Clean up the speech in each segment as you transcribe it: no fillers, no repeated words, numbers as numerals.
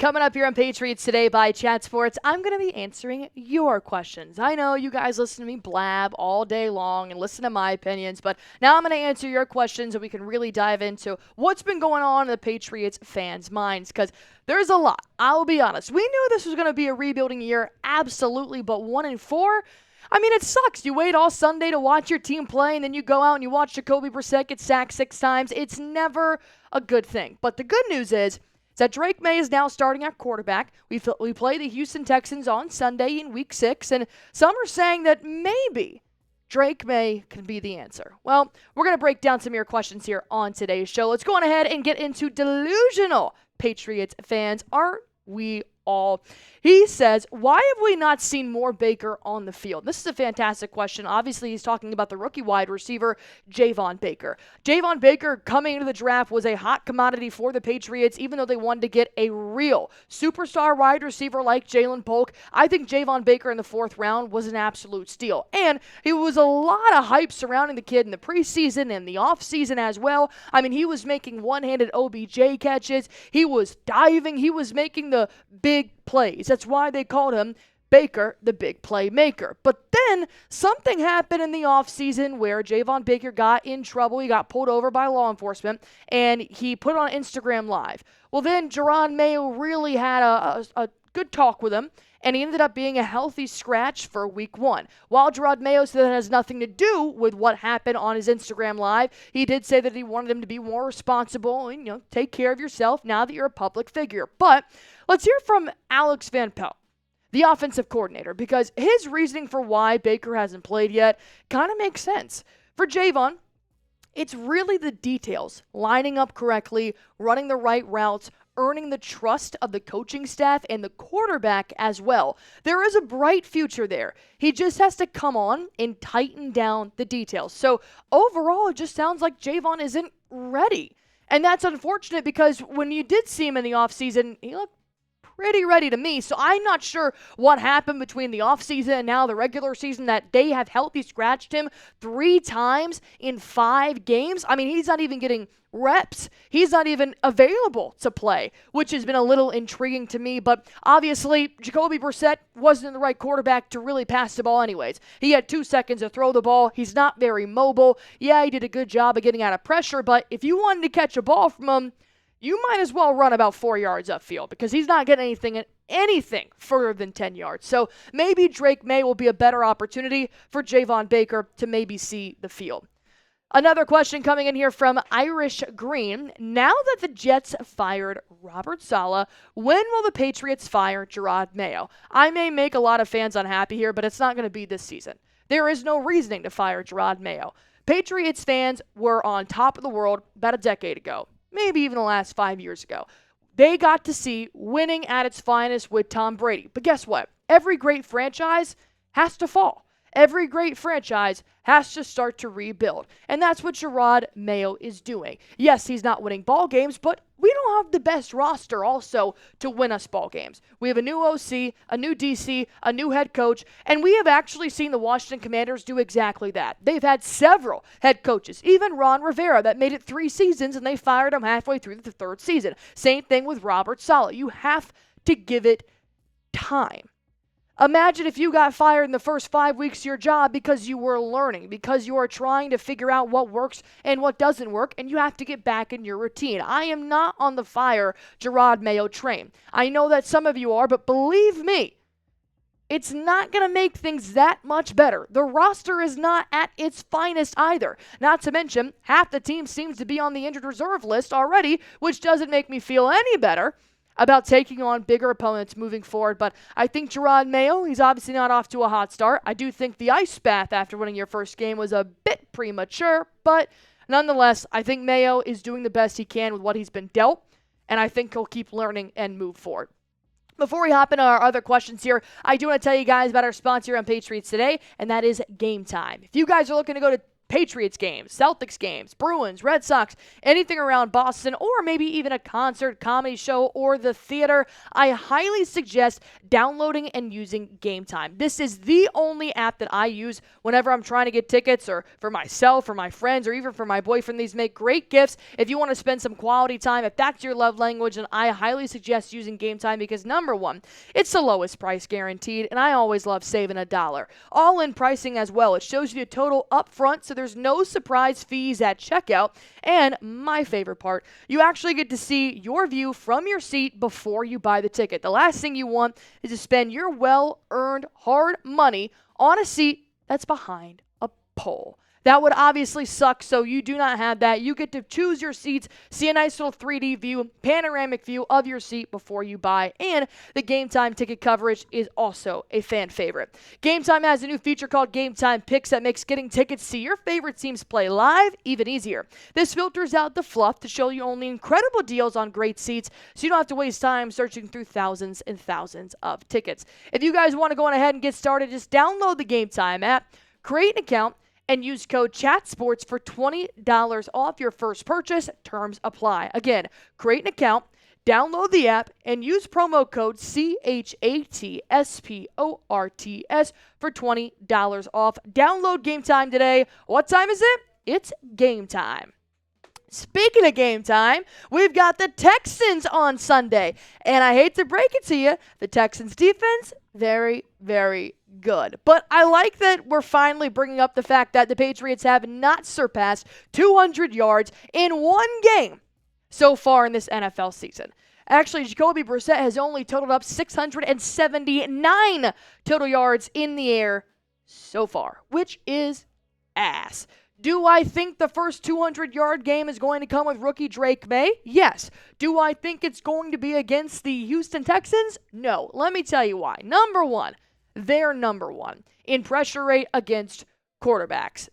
coming up here on Patriots Today by Chat Sports, I'm going to be answering your questions. I know you guys listen to me blab all day long and listen to my opinions, but now I'm going to answer your questions so we can really dive into what's been going on in the Patriots fans' minds, because there's a lot. I'll be honest. We knew this was going to be a rebuilding year, absolutely, but 1-4? I mean, it sucks. You wait all Sunday to watch your team play, and then you go out and you watch Jacoby Brissett get sacked 6 times. It's never a good thing. But the good news is that Drake Maye is now starting at quarterback. We play the Houston Texans on Sunday in Week 6, and some are saying that maybe Drake Maye can be the answer. Well, we're going to break down some of your questions here on today's show. Let's go on ahead and get into delusional Patriots fans. Aren't we all? He says, why have we not seen more Baker on the field? This is a fantastic question. Obviously, he's talking about the rookie wide receiver, Javon Baker. Javon Baker, coming into the draft, was a hot commodity for the Patriots, even though they wanted to get a real superstar wide receiver like Jalen Polk. I think Javon Baker in the 4th round was an absolute steal. And it was a lot of hype surrounding the kid in the preseason and the offseason as well. I mean, he was making one-handed OBJ catches. He was diving. He was making the big plays. That's why they called him Baker, the big playmaker. But then something happened in the offseason where Javon Baker got in trouble. He got pulled over by law enforcement, and he put it on Instagram Live. Well, then Jerod Mayo really had a good talk with him, and he ended up being a healthy scratch for Week 1. While Jerod Mayo said that has nothing to do with what happened on his Instagram Live, he did say that he wanted him to be more responsible and, take care of yourself now that you're a public figure. But let's hear from Alex Van Pelt, the offensive coordinator, because his reasoning for why Baker hasn't played yet kind of makes sense. For Javon, it's really the details, lining up correctly, running the right routes, earning the trust of the coaching staff and the quarterback as well. There is a bright future there. He just has to come on and tighten down the details. So overall, it just sounds like Javon isn't ready. And that's unfortunate because when you did see him in the offseason, he looked pretty ready to me. So I'm not sure what happened between the offseason and now the regular season that they have healthy scratched him 3 times in 5 games. I mean, he's not even getting reps. He's not even available to play, which has been a little intriguing to me. But obviously, Jacoby Brissett wasn't the right quarterback to really pass the ball anyways. He had 2 seconds to throw the ball. He's not very mobile. Yeah, he did a good job of getting out of pressure, but if you wanted to catch a ball from him, you might as well run about 4 yards upfield because he's not getting anything further than 10 yards. So maybe Drake Maye will be a better opportunity for Javon Baker to maybe see the field. Another question coming in here from Irish Green. Now that the Jets fired Robert Saleh, when will the Patriots fire Jerod Mayo? I may make a lot of fans unhappy here, but it's not going to be this season. There is no reasoning to fire Jerod Mayo. Patriots fans were on top of the world about a decade ago, maybe even the last 5 years ago. They got to see winning at its finest with Tom Brady. But guess what? Every great franchise has to fall. Every great franchise has to start to rebuild. And that's what Jerod Mayo is doing. Yes, he's not winning ball games, but we don't have the best roster also to win us ball games. We have a new OC, a new DC, a new head coach, and we have actually seen the Washington Commanders do exactly that. They've had several head coaches, even Ron Rivera, that made it 3 seasons, and they fired him halfway through the 3rd season. Same thing with Robert Saleh. You have to give it time. Imagine if you got fired in the first 5 weeks of your job because you were learning, because you are trying to figure out what works and what doesn't work, and you have to get back in your routine. I am not on the fire Jerod Mayo train. I know that some of you are, but believe me, it's not going to make things that much better. The roster is not at its finest either. Not to mention, half the team seems to be on the injured reserve list already, which doesn't make me feel any better about taking on bigger opponents moving forward. But I think Jerod Mayo, he's obviously not off to a hot start. I do think the ice bath after winning your first game was a bit premature, but nonetheless, I think Mayo is doing the best he can with what he's been dealt, and I think he'll keep learning and move forward. Before we hop into our other questions here, I do want to tell you guys about our sponsor on Patriots Today, and that is Game Time. If you guys are looking to go to Patriots games, Celtics games, Bruins, Red Sox, anything around Boston, or maybe even a concert, comedy show, or the theater, I highly suggest downloading and using Game Time. This is the only app that I use whenever I'm trying to get tickets, or for myself, or my friends, or even for my boyfriend. These make great gifts if you want to spend some quality time. If that's your love language, then I highly suggest using Game Time because, number one, it's the lowest price guaranteed, and I always love saving $1. All-in pricing as well. It shows you the total up front, so there's no surprise fees at checkout. And my favorite part, you actually get to see your view from your seat before you buy the ticket. The last thing you want is to spend your well-earned hard money on a seat that's behind a pole. That would obviously suck, so you do not have that. You get to choose your seats, see a nice little 3D view, panoramic view of your seat before you buy, and the Game Time ticket coverage is also a fan favorite. Game Time has a new feature called Game Time Picks that makes getting tickets to see your favorite teams play live even easier. This filters out the fluff to show you only incredible deals on great seats, so you don't have to waste time searching through thousands and thousands of tickets. If you guys want to go on ahead and get started, just download the Game Time app, create an account, and use code CHATSPORTS for $20 off your first purchase. Terms apply. Again, create an account, download the app, and use promo code CHATSPORTS for $20 off. Download Game Time today. What time is it? It's game time. Speaking of Game Time, we've got the Texans on Sunday. And I hate to break it to you, the Texans defense, very, very good. But I like that we're finally bringing up the fact that the Patriots have not surpassed 200 yards in one game so far in this NFL season. Actually, Jacoby Brissett has only totaled up 679 total yards in the air so far, which is ass. Do I think the first 200-yard game is going to come with rookie Drake Maye? Yes. Do I think it's going to be against the Houston Texans? No. Let me tell you why. Number one, they're number one in pressure rate against quarterbacks.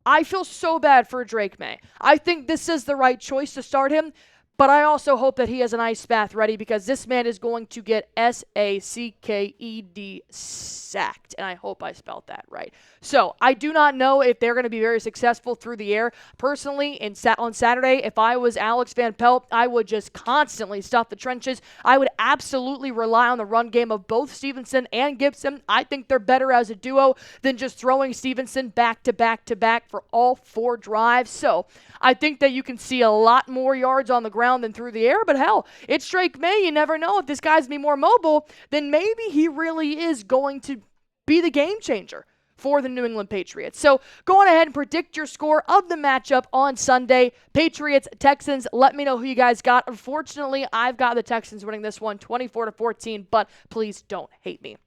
I feel so bad for Drake Maye. I think this is the right choice to start him, but I also hope that he has an ice bath ready because this man is going to get SACKED sacked, and I hope I spelled that right. So I do not know if they're going to be very successful through the air. Personally, on Saturday, if I was Alex Van Pelt, I would just constantly stuff the trenches. I would absolutely rely on the run game of both Stevenson and Gibson. I think they're better as a duo than just throwing Stevenson back to back to back for all 4 drives. So I think that you can see a lot more yards on the ground than through the air, but hell, it's Drake Maye. You never know. If this guy's be more mobile, then maybe he really is going to be the game changer for the New England Patriots. So go on ahead and predict your score of the matchup on Sunday. Patriots, Texans, let me know who you guys got. Unfortunately, I've got the Texans winning this one 24-14, but please don't hate me.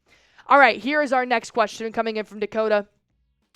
All right, here is our next question coming in from Dakota.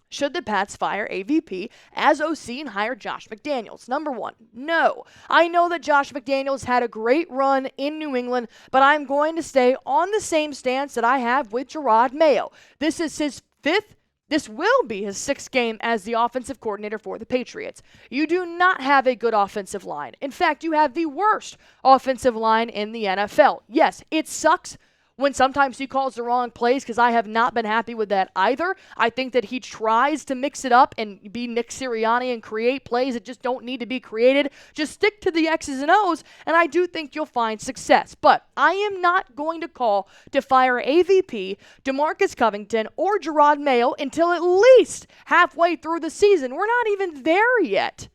Should the Pats fire AVP as OC and hire Josh McDaniels? Number one, no. I know that Josh McDaniels had a great run in New England, but I'm going to stay on the same stance that I have with Jerod Mayo. This is his 5th. This will be his 6th game as the offensive coordinator for the Patriots. You do not have a good offensive line. In fact, you have the worst offensive line in the NFL. Yes, it sucks when sometimes he calls the wrong plays, because I have not been happy with that either. I think that he tries to mix it up and be Nick Sirianni and create plays that just don't need to be created. Just stick to the X's and O's, and I do think you'll find success. But I am not going to call to fire AVP, DeMarcus Covington, or Jerod Mayo until at least halfway through the season. We're not even there yet.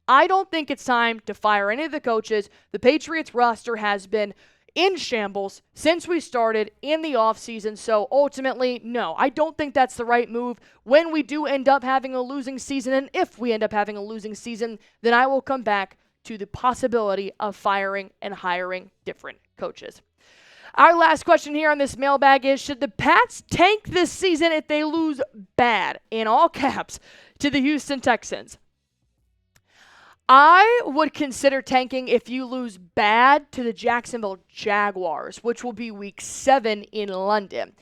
I don't think it's time to fire any of the coaches. The Patriots roster has been in shambles since we started in the offseason. So ultimately, no, I don't think that's the right move. When we do end up having a losing season, and if we end up having a losing season, then I will come back to the possibility of firing and hiring different coaches. Our last question here on this mailbag is, should the Pats tank this season if they lose bad, in all caps, to the Houston Texans? I would consider tanking if you lose bad to the Jacksonville Jaguars, which will be week 7 in London.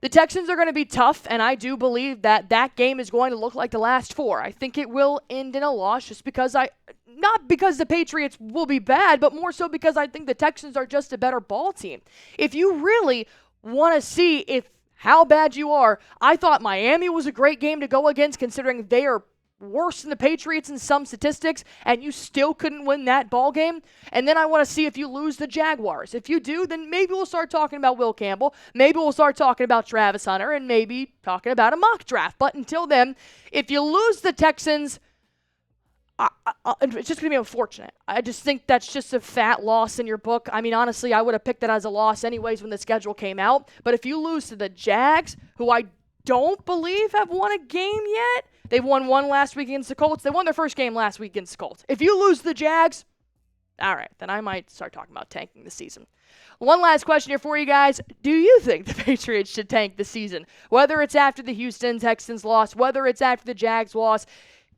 The Texans are going to be tough, and I do believe that that game is going to look like the last 4. I think it will end in a loss just because not because the Patriots will be bad, but more so because I think the Texans are just a better ball team. If you really want to see how bad you are, I thought Miami was a great game to go against, considering they are worse than the Patriots in some statistics, and you still couldn't win that ball game. And then I want to see if you lose the Jaguars. If you do, then maybe we'll start talking about Will Campbell. Maybe we'll start talking about Travis Hunter, and maybe talking about a mock draft. But until then, if you lose the Texans, it's just going to be unfortunate. I just think that's just a fat loss in your book. I mean, honestly, I would have picked that as a loss anyways when the schedule came out. But if you lose to the Jags, who I don't believe have won a game yet, they've won one last week against the Colts. They won their first game last week against the Colts. If you lose the Jags, all right, then I might start talking about tanking the season. One last question here for you guys. Do you think the Patriots should tank the season? Whether it's after the Houston Texans loss, whether it's after the Jags loss,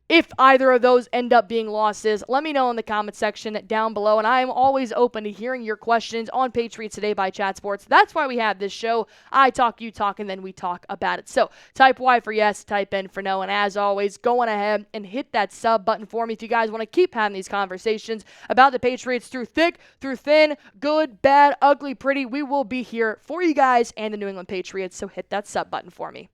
if either of those end up being losses, let me know in the comment section down below. And I am always open to hearing your questions on Patriots Today by Chat Sports. That's why we have this show. I talk, you talk, and then we talk about it. So type Y for yes, type N for no. And as always, go on ahead and hit that sub button for me if you guys want to keep having these conversations about the Patriots through thick, through thin, good, bad, ugly, pretty. We will be here for you guys and the New England Patriots. So hit that sub button for me.